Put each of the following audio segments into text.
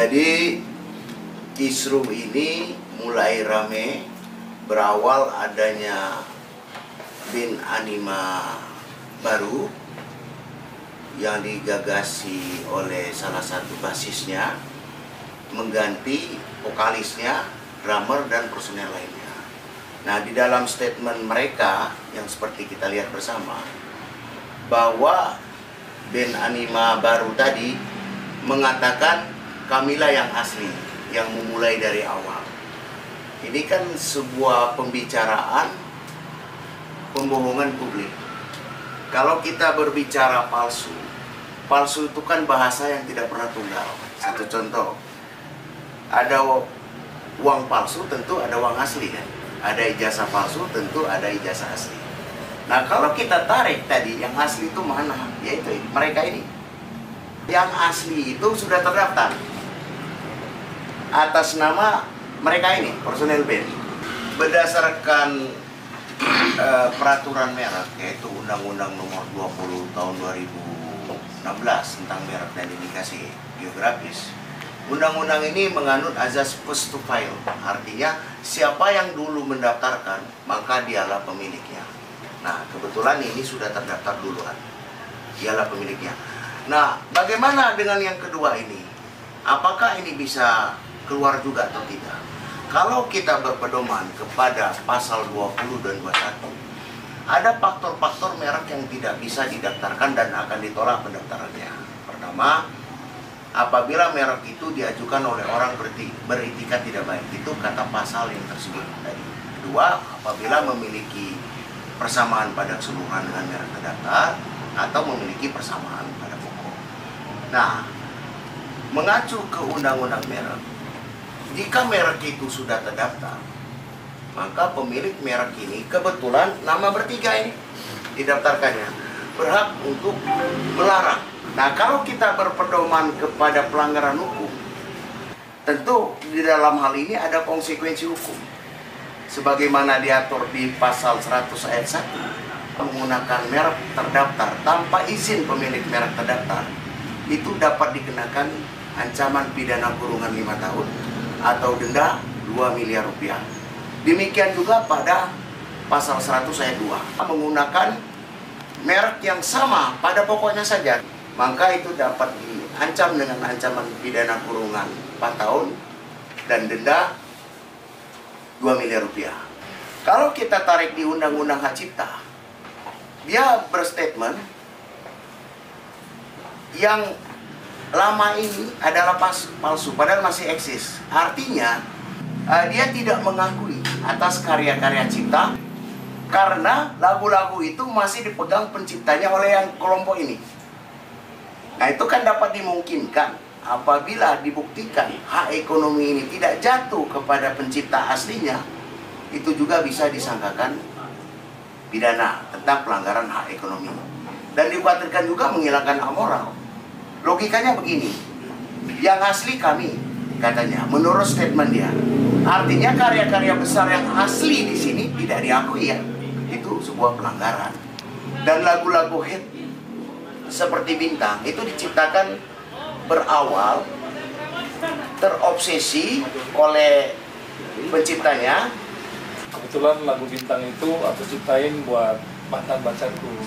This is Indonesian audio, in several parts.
Jadi kisruh ini mulai rame berawal adanya band anima baru yang digagasi oleh salah satu basisnya mengganti vokalisnya, drummer, dan personel lainnya. Nah, di dalam statement mereka yang seperti kita lihat bersama, bahwa band anima baru tadi mengatakan kamilah yang asli, yang memulai dari awal. Ini kan sebuah pembicaraan pembohongan publik. Kalau kita berbicara palsu, palsu itu kan bahasa yang tidak pernah tunggal. Satu contoh, ada uang palsu, tentu ada uang asli kan. Ada ijazah palsu, tentu ada ijazah asli. Nah, kalau kita tarik tadi, yang asli itu mana? Yaitu mereka ini. Yang asli itu sudah terdaftar atas nama mereka ini, personel band. Berdasarkan peraturan merek, yaitu Undang-Undang Nomor 20 Tahun 2016 tentang merek dan indikasi geografis. Undang-undang ini menganut azas first to file, artinya siapa yang dulu mendaftarkan maka dialah pemiliknya. Nah, kebetulan ini sudah terdaftar duluan, dialah pemiliknya. Nah, bagaimana dengan yang kedua ini? Apakah ini bisa keluar juga atau tidak? Kalau kita berpedoman kepada pasal 20 dan 21, ada faktor-faktor merek yang tidak bisa didaftarkan dan akan ditolak pendaftarannya. Pertama, apabila merek itu diajukan oleh orang beretikat tidak baik, itu kata pasal yang tersebut tadi. Kedua, apabila memiliki persamaan pada keseluruhan dengan merek terdaftar atau memiliki persamaan pada pokok. Nah, mengacu ke undang-undang merek, jika merek itu sudah terdaftar, maka pemilik merek ini kebetulan nama bertiga ini didaftarkannya berhak untuk melarang. Nah, kalau kita berpedoman kepada pelanggaran hukum, tentu di dalam hal ini ada konsekuensi hukum. Sebagaimana diatur di pasal 100 ayat 1, menggunakan merek terdaftar tanpa izin pemilik merek terdaftar, itu dapat dikenakan ancaman pidana kurungan 5 tahun atau denda 2 miliar rupiah. Demikian juga pada pasal 100 ayat 2, menggunakan merek yang sama pada pokoknya saja, maka itu dapat diancam dengan ancaman pidana kurungan 4 tahun dan denda 2 miliar rupiah. Kalau kita tarik di Undang-Undang Hak Cipta, dia berstatement yang lama ini adalah palsu, padahal masih eksis. Artinya, dia tidak mengakui atas karya-karya cipta, karena lagu-lagu itu masih dipegang penciptanya oleh yang kelompok ini. Nah, itu kan dapat dimungkinkan apabila dibuktikan hak ekonomi ini tidak jatuh kepada pencipta aslinya, itu juga bisa disangkakan pidana tentang pelanggaran hak ekonomi. Dan dikhawatirkan juga menghilangkan hak moral. Logikanya begini, yang asli kami, katanya, menurut statement dia. Artinya karya-karya besar yang asli di sini tidak diakui ya. Itu sebuah pelanggaran. Dan lagu-lagu hit seperti Bintang itu diciptakan berawal terobsesi oleh penciptanya. Kebetulan lagu Bintang itu aku ciptain buat mantan pacarku,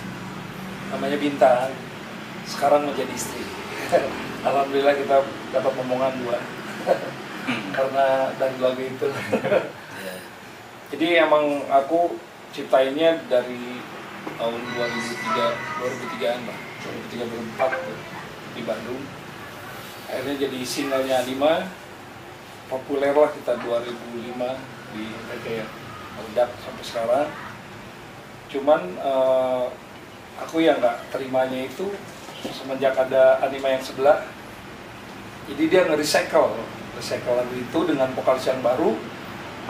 namanya Bintang, sekarang menjadi istri. Alhamdulillah kita dapat omongan 2 karena dari lagu itu. Jadi emang aku ciptainnya dari tahun 2003-an lah, 2003-2004 di Bandung. Akhirnya jadi singlenya Anima, populer lah kita 2005 di RT, meledak sampai sekarang. Cuman aku yang nggak terimanya itu semenjak ada Anima yang sebelah, jadi dia nge-recycle lagu itu dengan vokalis yang baru.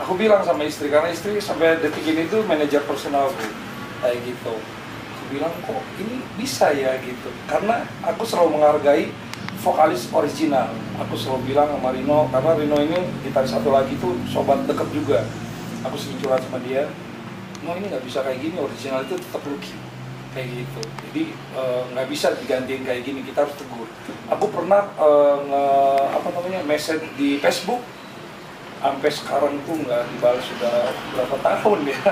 Aku bilang sama istri, karena istri sampai detik ini tuh manajer personalku, kayak gitu. Aku bilang, kok ini bisa ya gitu, karena aku selalu menghargai vokalis original. Aku selalu bilang sama Rino, karena Rino ini gitaris satu lagi tuh sobat deket juga. Aku sering curhat sama dia, no ini nggak bisa kayak gini, original itu tetap Lucky. kayak gitu. Jadi nggak bisa digantiin kayak gini, kita harus tegur. Aku pernah message di Facebook, sampai sekarang tuh nggak dibalas sudah berapa tahun ya.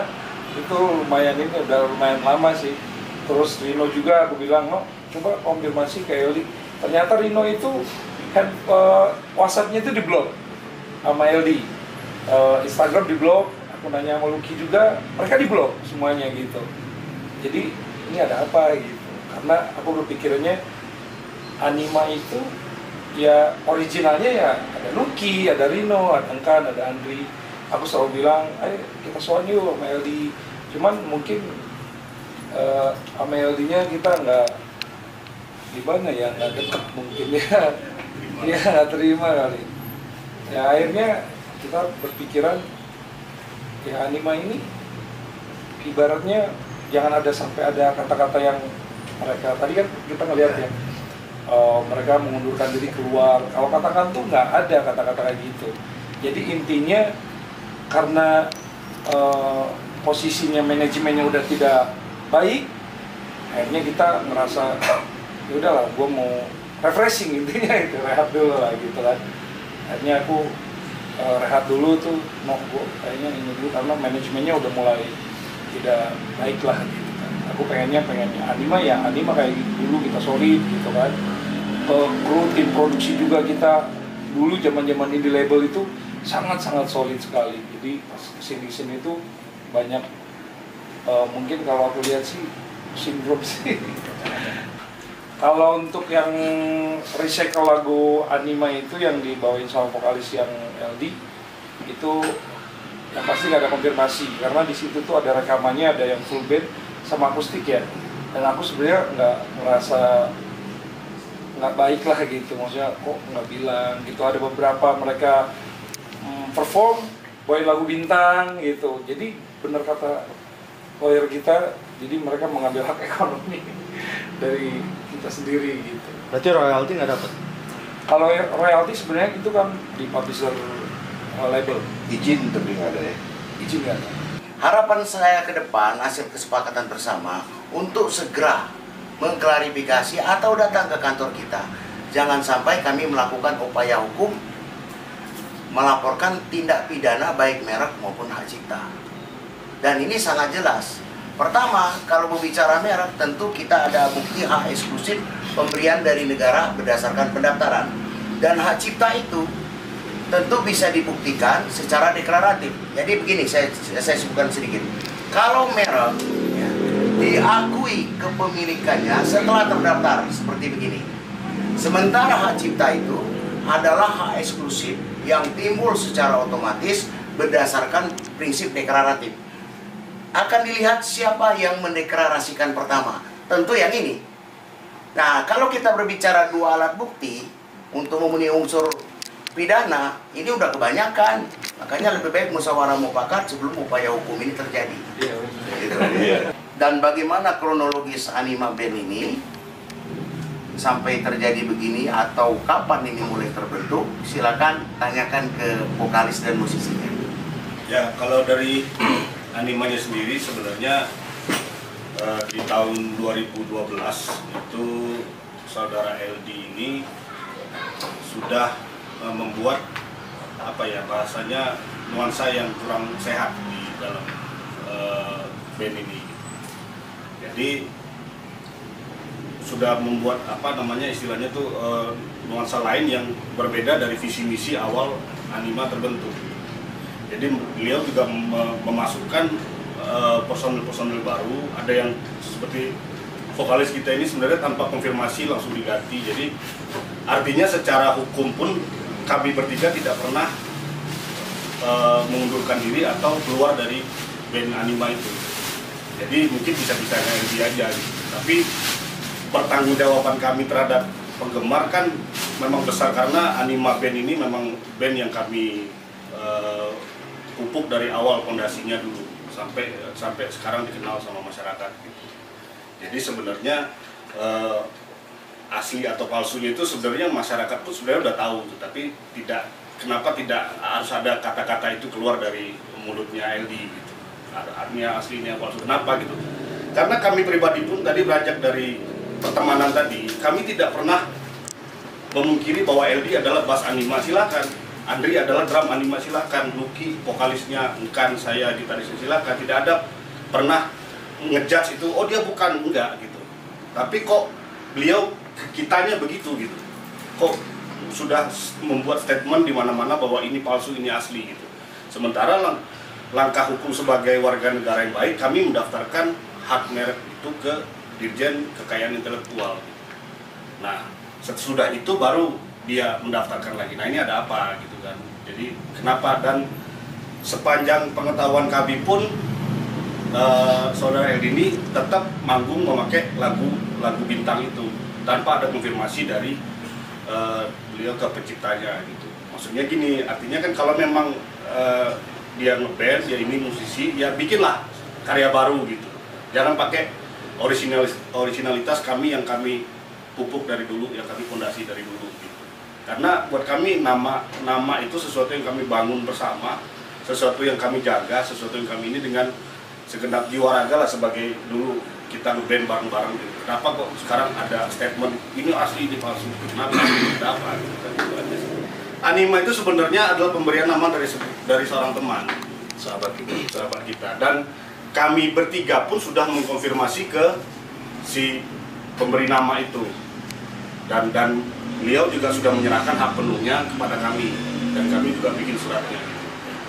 Itu lumayan, ini udah lumayan lama sih. Terus Rino juga aku bilang, no, coba konfirmasi ke LD. Ternyata Rino itu WhatsApp-nya itu diblok sama LD, Instagram diblok, aku nanya sama Lucky juga, mereka diblok semuanya gitu. Jadi ini ada apa gitu? Karena aku berpikirnya Anima itu ya originalnya ya ada Lucky, ada Rino, ada Engkan, ada Andri. Aku selalu bilang, ayo kita soal yuk sama LD. Cuman mungkin sama LD-nya kita nggak gimana ya, nggak deket mungkin ya. Iya, nggak terima kali. Ya akhirnya kita berpikiran ya Anima ini ibaratnya jangan ada sampai ada kata-kata yang mereka tadi kan kita ngelihat ya, mereka mengundurkan diri keluar. Kalau katakan tuh nggak ada kata-kata kayak gitu. Jadi intinya karena posisinya manajemennya udah tidak baik, akhirnya kita ngerasa ya udahlah, gue mau refreshing, intinya itu rehat dulu lah gitu kan. Akhirnya aku rehat dulu tuh, mau gue kayaknya ini dulu karena manajemennya udah mulai tidak baik lah gitu kan. Aku pengennya Anima ya Anima kayak dulu, kita solid gitu kan. Kru tim produksi juga kita dulu zaman indie label itu sangat solid sekali. Jadi pas kesini itu banyak mungkin kalau aku lihat sih sindrom sih. Kalau untuk yang recycle lagu Anima itu yang dibawain sama vokalis yang LD itu yang pasti nggak ada konfirmasi, karena di situ tuh ada rekamannya, ada yang full band sama akustik ya. Dan aku sebenarnya nggak merasa nggak baik lah gitu, maksudnya kok nggak bilang gitu. Ada beberapa mereka perform bawain lagu bintang gitu. Jadi bener kata lawyer kita, jadi mereka mengambil hak ekonomi dari kita sendiri gitu. Berarti royalti nggak dapat? Kalau royalti sebenarnya itu kan di publisher label. Izin tapi nggak ada ya. Izin nggak ada. Harapan saya ke depan hasil kesepakatan bersama untuk segera mengklarifikasi atau datang ke kantor kita. Jangan sampai kami melakukan upaya hukum melaporkan tindak pidana baik merek maupun hak cipta. Dan ini sangat jelas. Pertama, kalau berbicara merek, tentu kita ada bukti hak eksklusif pemberian dari negara berdasarkan pendaftaran. Dan hak cipta itu tentu bisa dibuktikan secara deklaratif. Jadi begini, saya sebutkan sedikit. Kalau merek ya, diakui kepemilikannya setelah terdaftar seperti begini. Sementara hak cipta itu adalah hak eksklusif yang timbul secara otomatis berdasarkan prinsip deklaratif. Akan dilihat siapa yang mendeklarasikan pertama. Tentu yang ini. Nah, kalau kita berbicara dua alat bukti untuk memenuhi unsur pidana, ini udah kebanyakan. Makanya lebih baik musyawarah mufakat sebelum upaya hukum ini terjadi. Dan bagaimana kronologis Anima Band ini sampai terjadi begini atau kapan ini mulai terbentuk, silakan tanyakan ke vokalis dan musisinya. Ya, kalau dari Animanya sendiri sebenarnya di tahun 2012 itu saudara LD ini sudah membuat apa ya bahasanya nuansa yang kurang sehat di dalam band ini. Jadi sudah membuat apa namanya istilahnya tuh nuansa lain yang berbeda dari visi misi awal Anima terbentuk. Jadi beliau juga memasukkan personil baru, ada yang seperti vokalis kita ini sebenarnya tanpa konfirmasi langsung diganti. Jadi artinya secara hukum pun kami bertiga tidak pernah mengundurkan diri atau keluar dari band Anima itu. Jadi mungkin bisa-bisanya dia aja gitu. Tapi pertanggungjawaban kami terhadap penggemar kan memang besar, karena Anima Band ini memang band yang kami pupuk dari awal fondasinya dulu sampai sekarang dikenal sama masyarakat gitu. Jadi sebenarnya asli atau palsunya itu sebenarnya masyarakat tuh sebenarnya udah tahu tuh, tapi kenapa tidak harus ada kata-kata itu keluar dari mulutnya LD gitu. Artinya aslinya palsu kenapa gitu. Karena kami pribadi pun tadi beranjak dari pertemanan tadi, kami tidak pernah memungkiri bahwa LD adalah bass anima, silakan. Andri adalah drum anima, silakan. Lucky vokalisnya, Engkan, saya gitarisnya, silakan. Tidak ada pernah ngejudge itu, oh dia bukan, enggak gitu. Tapi kok beliau kitanya begitu gitu. Kok sudah membuat statement di mana-mana bahwa ini palsu, ini asli gitu. Sementara langkah hukum sebagai warga negara yang baik, kami mendaftarkan hak merek itu ke Dirjen Kekayaan Intelektual. Nah, sesudah itu baru dia mendaftarkan lagi. Nah, ini ada apa gitu kan. Jadi kenapa, dan sepanjang pengetahuan kami pun saudara LD ini tetap manggung memakai lagu Bintang itu tanpa ada konfirmasi dari beliau ke penciptanya gitu. Maksudnya gini, artinya kan kalau memang dia ngeband, dia ini musisi, ya bikinlah karya baru gitu. Jangan pakai originalitas kami yang kami pupuk dari dulu, yang kami fondasi dari dulu gitu. Karena buat kami nama itu sesuatu yang kami bangun bersama, sesuatu yang kami jaga, sesuatu yang kami ini dengan segenap jiwa raga lah, sebagai dulu kita ngeband bareng-bareng gitu. Kenapa kok sekarang ada statement ini asli, ini palsu? Kenapa? Ada apa? Gitu kan, gitu aja sih. Anima itu sebenarnya adalah pemberian nama dari seorang teman, sahabat kita. Dan kami bertiga pun sudah mengkonfirmasi ke si pemberi nama itu. Dan beliau juga sudah menyerahkan hak penuhnya kepada kami, dan kami juga bikin suratnya.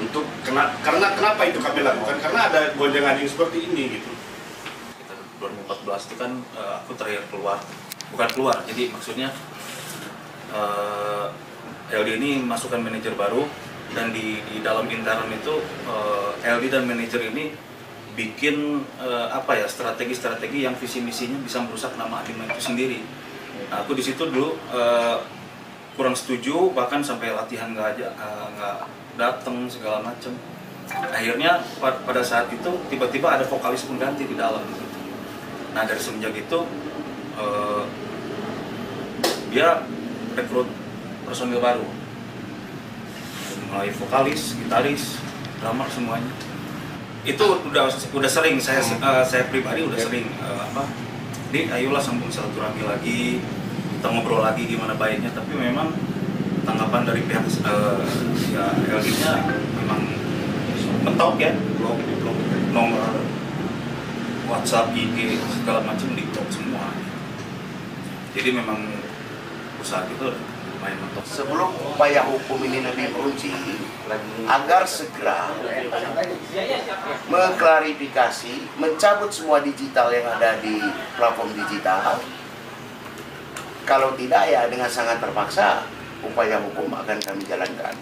Untuk karena kenapa itu kami lakukan? Karena ada gonjang-ganjing seperti ini gitu. 2014 itu kan aku terakhir bukan keluar, jadi maksudnya LD ini masukkan manajer baru, dan di dalam intern itu LD dan manajer ini bikin strategi-strategi yang visi misinya bisa merusak nama Anima itu sendiri. Nah, aku di situ dulu kurang setuju, bahkan sampai latihan nggak datang segala macam. Akhirnya pada saat itu tiba-tiba ada vokalis pengganti di dalam. Nah, dari semenjak itu dia rekrut personil baru, mulai vokalis, gitaris, drummer, semuanya. Itu udah sering saya pribadi udah sering ayolah sambung silaturahmi lagi, kita ngobrol lagi gimana baiknya. Tapi memang tanggapan dari pihak LD-nya memang mentok ya, blok nomor WhatsApp, IG, segala macam di-blok semua. Jadi memang usaha itu lumayan mentok. Sebelum upaya hukum ini lebih meruncing, agar segera mengklarifikasi, mencabut semua digital yang ada di platform digital. Kalau tidak, ya dengan sangat terpaksa upaya hukum akan kami jalankan.